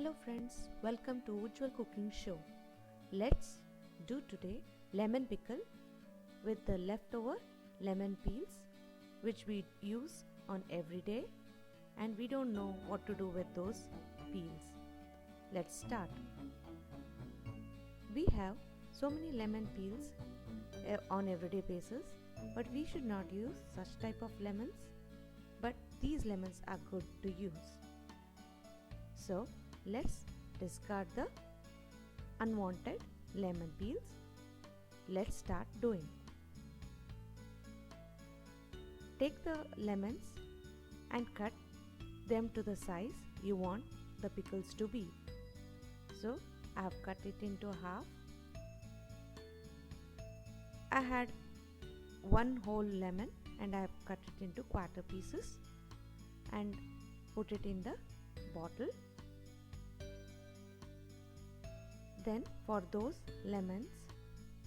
Hello friends, welcome to Ujval cooking show. Let's do today lemon pickle with the leftover lemon peels which we use on every day and we don't know what to do with those peels. Let's start. We have so many lemon peels on everyday basis, but we should not use such type of lemons, but these lemons are good to use. So let's discard the unwanted lemon peels. Let's start doing. Take the lemons and cut them to the size you want the pickles to be. So I have cut it into half. I had one whole lemon and I have cut it into quarter pieces and put it in the bottle. Then for those lemons,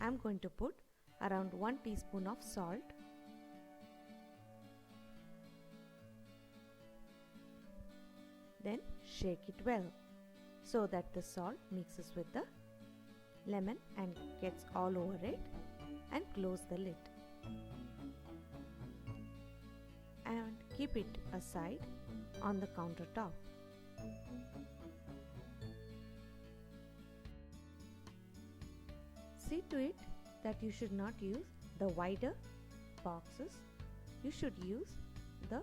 I am going to put around 1 teaspoon of salt. Then shake it well so that the salt mixes with the lemon and gets all over it, and close the lid. And keep it aside on the countertop. See to it that you should not use the wider boxes. You should use the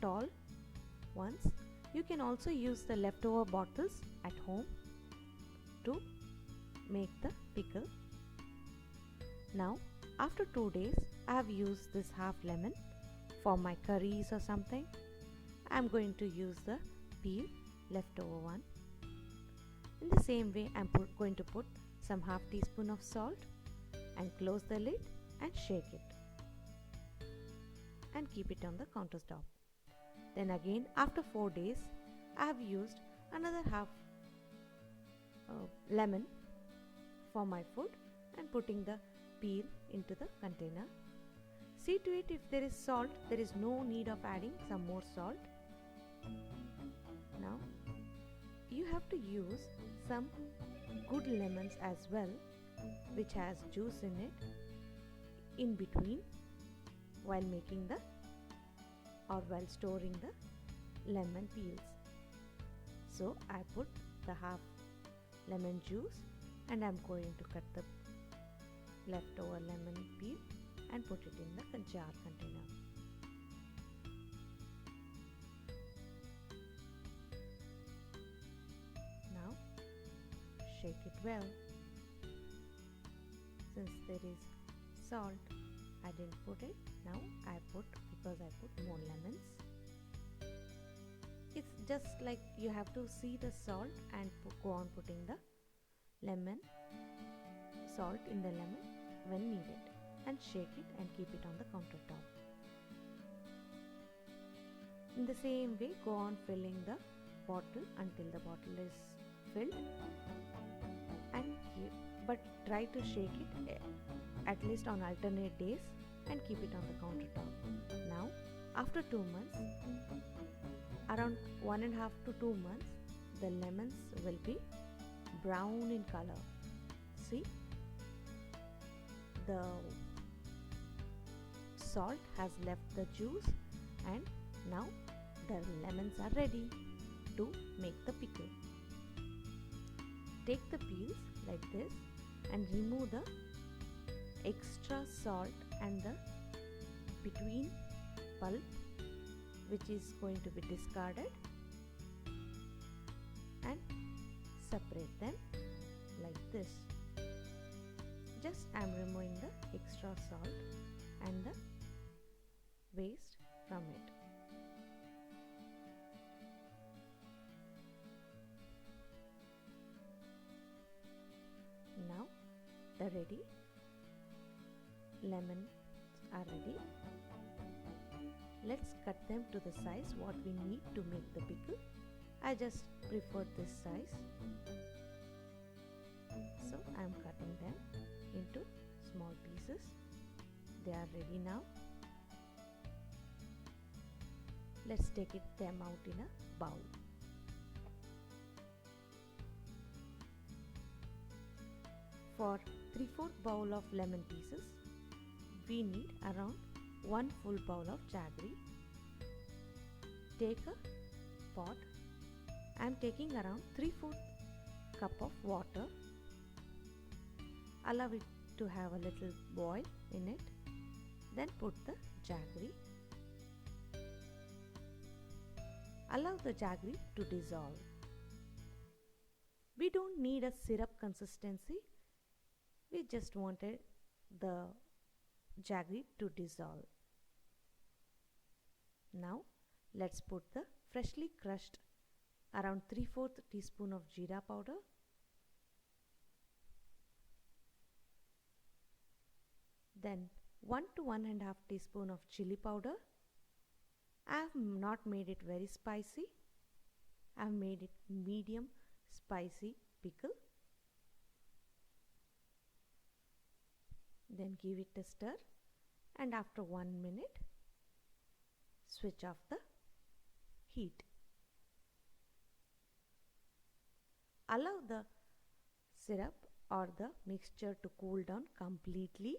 tall ones. You can also use the leftover bottles at home to make the pickle. Now, after 2 days, I have used this half lemon for my curries or something. I am going to use the peel leftover one. In the same way, I am going to put some half teaspoon of salt and close the lid and shake it and keep it on the countertop. Then again, after 4 days, I have used another half lemon for my food and putting the peel into the container. See to it, if there is salt, there is no need of adding some more salt. Now you have to use some good lemons as well, which has juice in it in between while making the or while storing the lemon peels. So I put the half lemon juice and I'm going to cut the leftover lemon peel and put it in the jar container. Now shake it well. Since there is salt, I didn't put it. Now I put, because I put more lemons. It's just like you have to see the salt and go on putting the lemon, salt in the lemon when needed, and shake it and keep it on the countertop. In the same way, go on filling the bottle until the bottle is filled, and but try to shake it at least on alternate days and keep it on the countertop. Now after 2 months, around 1.5 to 2 months, the lemons will be brown in color. See, the salt has left the juice and now the lemons are ready to make the pickle. Take the peels like this and remove the extra salt and the between pulp, which is going to be discarded, and separate them like this. Just I am removing the extra salt and the waste from it. Now the ready lemons are ready. Let's cut them to the size what we need to make the pickle. I just prefer this size, so I am cutting them into small pieces. They are ready now. Let's take them out in a bowl. For 3/4 bowl of lemon pieces, we need around 1 full bowl of jaggery. Take a pot. I am taking around 3/4 cup of water. Allow it to have a little boil in it. Then put the jaggery. Allow the jaggery to dissolve. We don't need a syrup consistency. We just wanted the jaggery to dissolve. Now let's put the freshly crushed around 3/4 teaspoon of jeera powder, then 1 to 1.5 teaspoon of chili powder. I have not made it very spicy. I have made it medium spicy pickle. Then give it a stir, and after 1 minute switch off the heat. Allow the syrup or the mixture to cool down completely.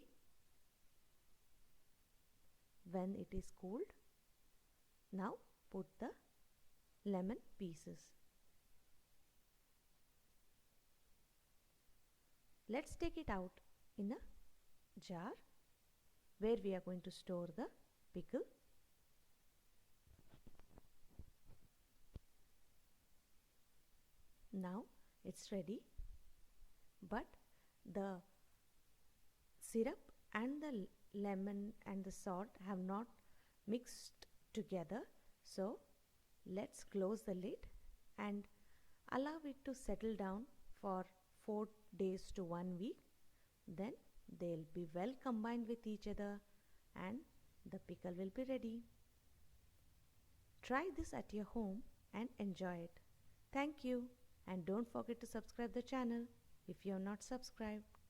When it is cooled, now put the lemon pieces. Let's take it out in a jar where we are going to store the pickle. Now it's ready, but the syrup and the lemon and the salt have not mixed together, so let's close the lid and allow it to settle down for 4 days to 1 week. Then they'll be well combined with each other and the pickle will be ready. Try this at your home and enjoy it. Thank you, and don't forget to subscribe the channel if you are not subscribed.